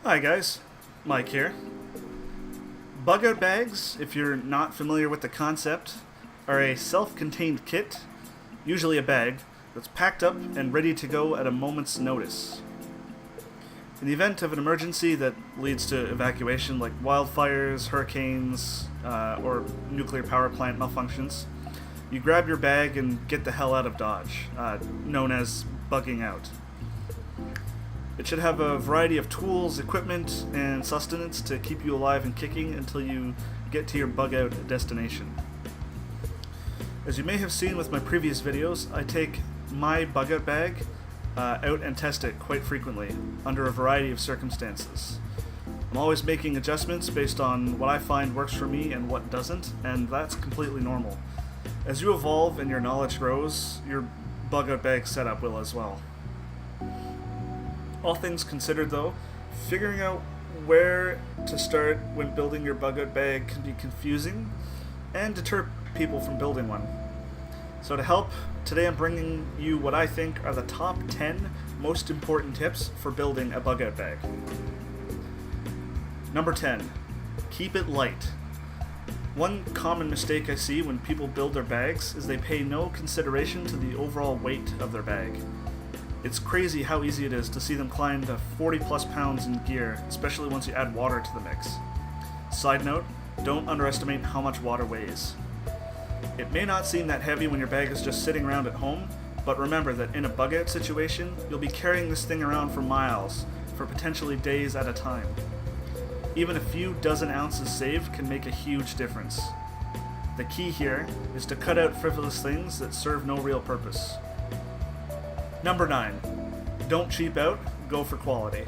Hi guys, Mike here. Bugout bags, if you're not familiar with the concept, are a self-contained kit, usually a bag, that's packed up and ready to go at a moment's notice. In the event of an emergency that leads to evacuation like wildfires, hurricanes, or nuclear power plant malfunctions, you grab your bag and get the hell out of Dodge, known as bugging out. It should have a variety of tools, equipment, and sustenance to keep you alive and kicking until you get to your bug-out destination. As you may have seen with my previous videos, I take my bug-out bag out and test it quite frequently, under a variety of circumstances. I'm always making adjustments based on what I find works for me and what doesn't, and that's completely normal. As you evolve and your knowledge grows, your bug-out bag setup will as well. All things considered though, figuring out where to start when building your bug-out bag can be confusing and deter people from building one. So to help, today I'm bringing you what I think are the top 10 most important tips for building a bug-out bag. Number 10. Keep it light. One common mistake I see when people build their bags is they pay no consideration to the overall weight of their bag. It's crazy how easy it is to see them climb to 40 plus pounds in gear, especially once you add water to the mix. Side note, don't underestimate how much water weighs. It may not seem that heavy when your bag is just sitting around at home, but remember that in a bug-out situation, you'll be carrying this thing around for miles, for potentially days at a time. Even a few dozen ounces saved can make a huge difference. The key here is to cut out frivolous things that serve no real purpose. Number 9. Don't cheap out, go for quality.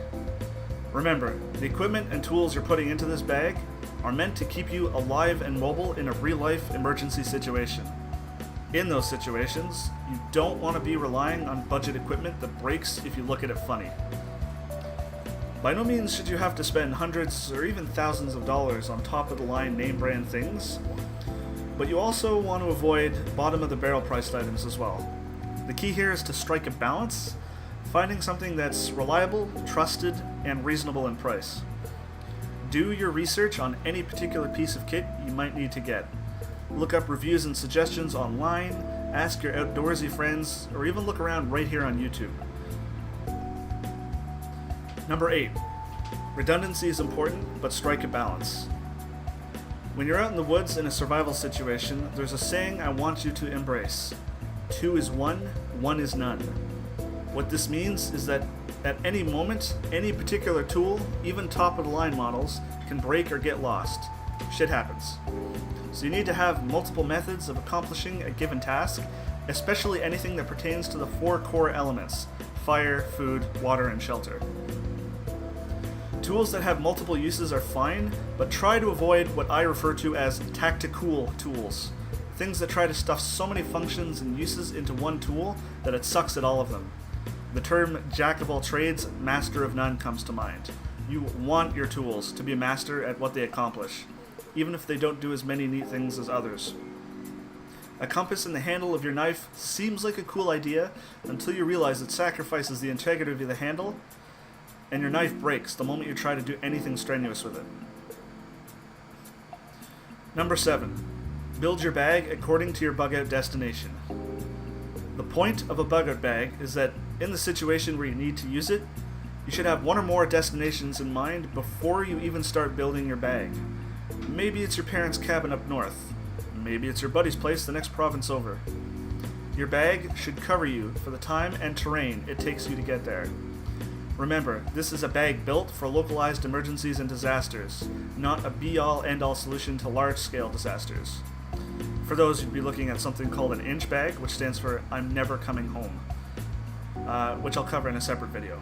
Remember, the equipment and tools you're putting into this bag are meant to keep you alive and mobile in a real-life emergency situation. In those situations, you don't want to be relying on budget equipment that breaks if you look at it funny. By no means should you have to spend hundreds or even thousands of dollars on top-of-the-line name-brand things, but you also want to avoid bottom-of-the-barrel priced items as well. The key here is to strike a balance, finding something that's reliable, trusted, and reasonable in price. Do your research on any particular piece of kit you might need to get. Look up reviews and suggestions online, ask your outdoorsy friends, or even look around right here on YouTube. Number 8. Redundancy is important, but strike a balance. When you're out in the woods in a survival situation, there's a saying I want you to embrace. 2 is 1, 1 is none. What this means is that at any moment, any particular tool, even top-of-the-line models, can break or get lost. Shit happens. So you need to have multiple methods of accomplishing a given task, especially anything that pertains to the 4 core elements: fire, food, water, and shelter. Tools that have multiple uses are fine, but try to avoid what I refer to as tactical tools. Things that try to stuff so many functions and uses into one tool that it sucks at all of them. The term jack of all trades, master of none comes to mind. You want your tools to be a master at what they accomplish, even if they don't do as many neat things as others. A compass in the handle of your knife seems like a cool idea until you realize it sacrifices the integrity of the handle, and your knife breaks the moment you try to do anything strenuous with it. Number 7. Build your bag according to your bug-out destination. The point of a bug-out bag is that in the situation where you need to use it, you should have one or more destinations in mind before you even start building your bag. Maybe it's your parents' cabin up north. Maybe it's your buddy's place the next province over. Your bag should cover you for the time and terrain it takes you to get there. Remember, this is a bag built for localized emergencies and disasters, not a be-all end-all solution to large-scale disasters. For those, you'd be looking at something called an inch bag, which stands for I'm never coming home, which I'll cover in a separate video.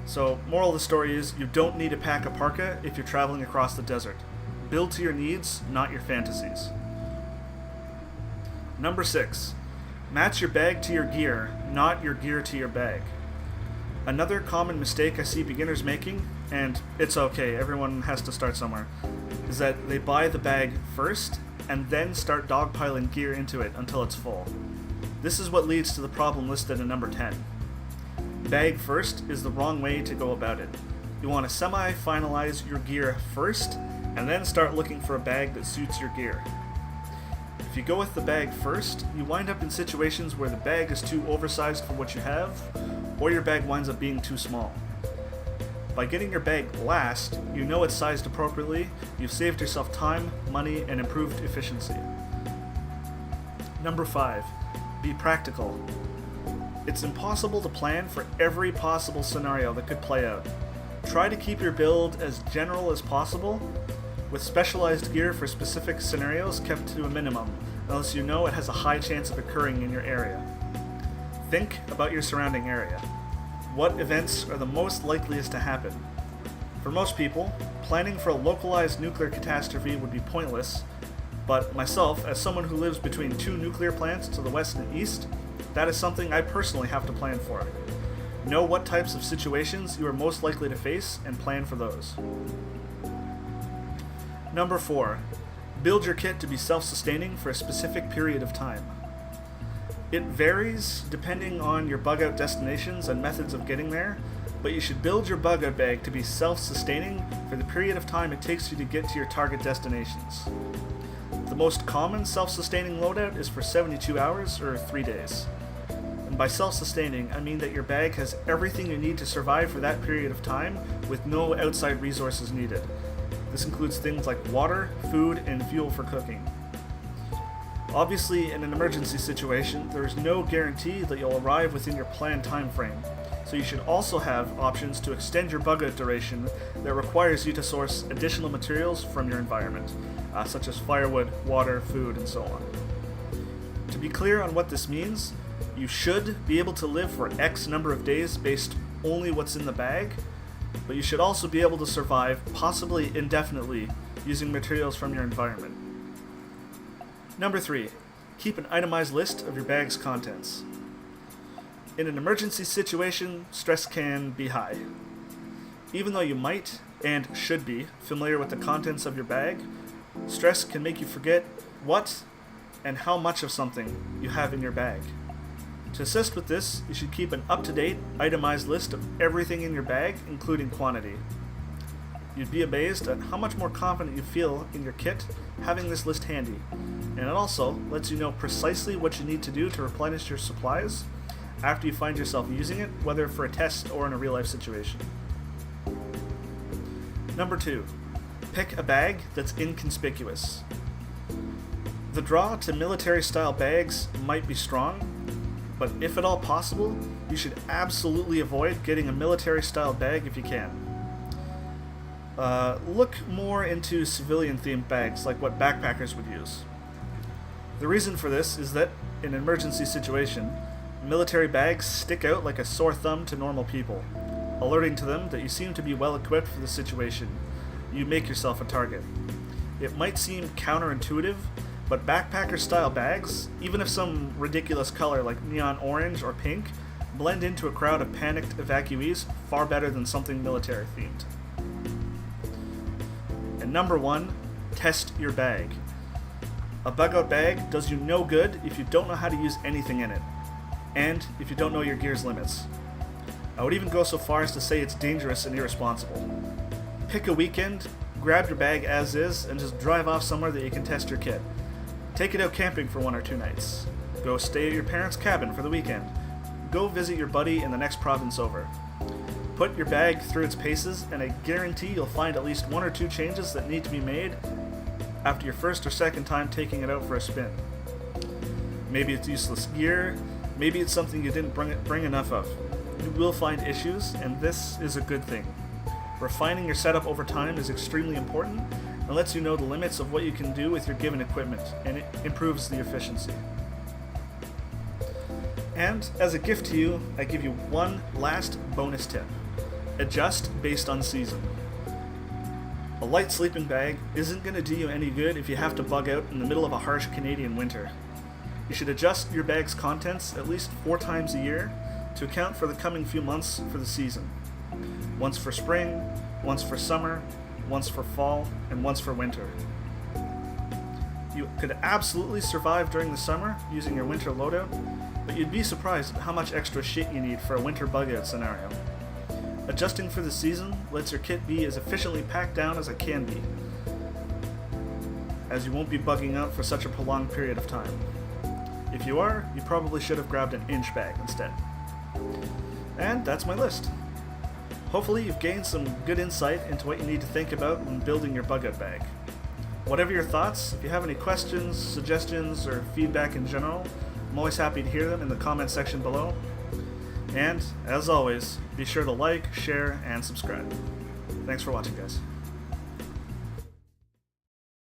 So, moral of the story is, you don't need to pack a parka if you're traveling across the desert. Build to your needs, not your fantasies. Number 6. Match your bag to your gear, not your gear to your bag. Another common mistake I see beginners making, and it's okay, everyone has to start somewhere, is that they buy the bag first and then start dogpiling gear into it until it's full. This is what leads to the problem listed in number 10. Bag first is the wrong way to go about it. You want to semi-finalize your gear first, and then start looking for a bag that suits your gear. If you go with the bag first, you wind up in situations where the bag is too oversized for what you have, or your bag winds up being too small. By getting your bag last, you know it's sized appropriately, you've saved yourself time, money, and improved efficiency. Number 5. Be practical. It's impossible to plan for every possible scenario that could play out. Try to keep your build as general as possible, with specialized gear for specific scenarios kept to a minimum, unless you know it has a high chance of occurring in your area. Think about your surrounding area. What events are the most likeliest to happen? For most people, planning for a localized nuclear catastrophe would be pointless, but myself, as someone who lives between 2 nuclear plants to the west and east, that is something I personally have to plan for. Know what types of situations you are most likely to face and plan for those. Number 4. Build your kit to be self-sustaining for a specific period of time. It varies depending on your bug-out destinations and methods of getting there, but you should build your bug-out bag to be self-sustaining for the period of time it takes you to get to your target destinations. The most common self-sustaining loadout is for 72 hours or 3 days. And by self-sustaining, I mean that your bag has everything you need to survive for that period of time with no outside resources needed. This includes things like water, food, and fuel for cooking. Obviously, in an emergency situation, there is no guarantee that you'll arrive within your planned time frame, so you should also have options to extend your bug-out duration that requires you to source additional materials from your environment, such as firewood, water, food, and so on. To be clear on what this means, you should be able to live for X number of days based only what's in the bag, but you should also be able to survive, possibly indefinitely, using materials from your environment. Number 3. Keep an itemized list of your bag's contents. In an emergency situation, stress can be high. Even though you might, and should be, familiar with the contents of your bag, stress can make you forget what and how much of something you have in your bag. To assist with this, you should keep an up-to-date, itemized list of everything in your bag, including quantity. You'd be amazed at how much more confident you feel in your kit having this list handy, and it also lets you know precisely what you need to do to replenish your supplies after you find yourself using it, whether for a test or in a real-life situation. Number 2. Pick a bag that's inconspicuous. The draw to military-style bags might be strong, but if at all possible, you should absolutely avoid getting a military-style bag if you can. Look more into civilian-themed bags like what backpackers would use. The reason for this is that, in an emergency situation, military bags stick out like a sore thumb to normal people, alerting to them that you seem to be well equipped for the situation. You make yourself a target. It might seem counterintuitive, but backpacker-style bags, even if some ridiculous color like neon orange or pink, blend into a crowd of panicked evacuees far better than something military-themed. And number 1, test your bag. A bug-out bag does you no good if you don't know how to use anything in it, and if you don't know your gear's limits. I would even go so far as to say it's dangerous and irresponsible. Pick a weekend, grab your bag as is, and just drive off somewhere that you can test your kit. Take it out camping for 1 or 2 nights. Go stay at your parents' cabin for the weekend. Go visit your buddy in the next province over. Put your bag through its paces, and I guarantee you'll find at least 1 or 2 changes that need to be made after your first or second time taking it out for a spin. Maybe it's useless gear, maybe it's something you didn't bring enough of. You will find issues, and this is a good thing. Refining your setup over time is extremely important and lets you know the limits of what you can do with your given equipment, and it improves the efficiency. And as a gift to you, I give you one last bonus tip. Adjust based on season. A light sleeping bag isn't going to do you any good if you have to bug out in the middle of a harsh Canadian winter. You should adjust your bag's contents at least 4 times a year to account for the coming few months for the season. Once for spring, once for summer, once for fall, and once for winter. You could absolutely survive during the summer using your winter loadout, but you'd be surprised at how much extra shit you need for a winter bug-out scenario. Adjusting for the season lets your kit be as efficiently packed down as it can be, as you won't be bugging out for such a prolonged period of time. If you are, you probably should have grabbed an inch bag instead. And that's my list. Hopefully you've gained some good insight into what you need to think about when building your bugout bag. Whatever your thoughts, if you have any questions, suggestions, or feedback in general, I'm always happy to hear them in the comment section below. And, as always, be sure to like, share, and subscribe. Thanks for watching, guys.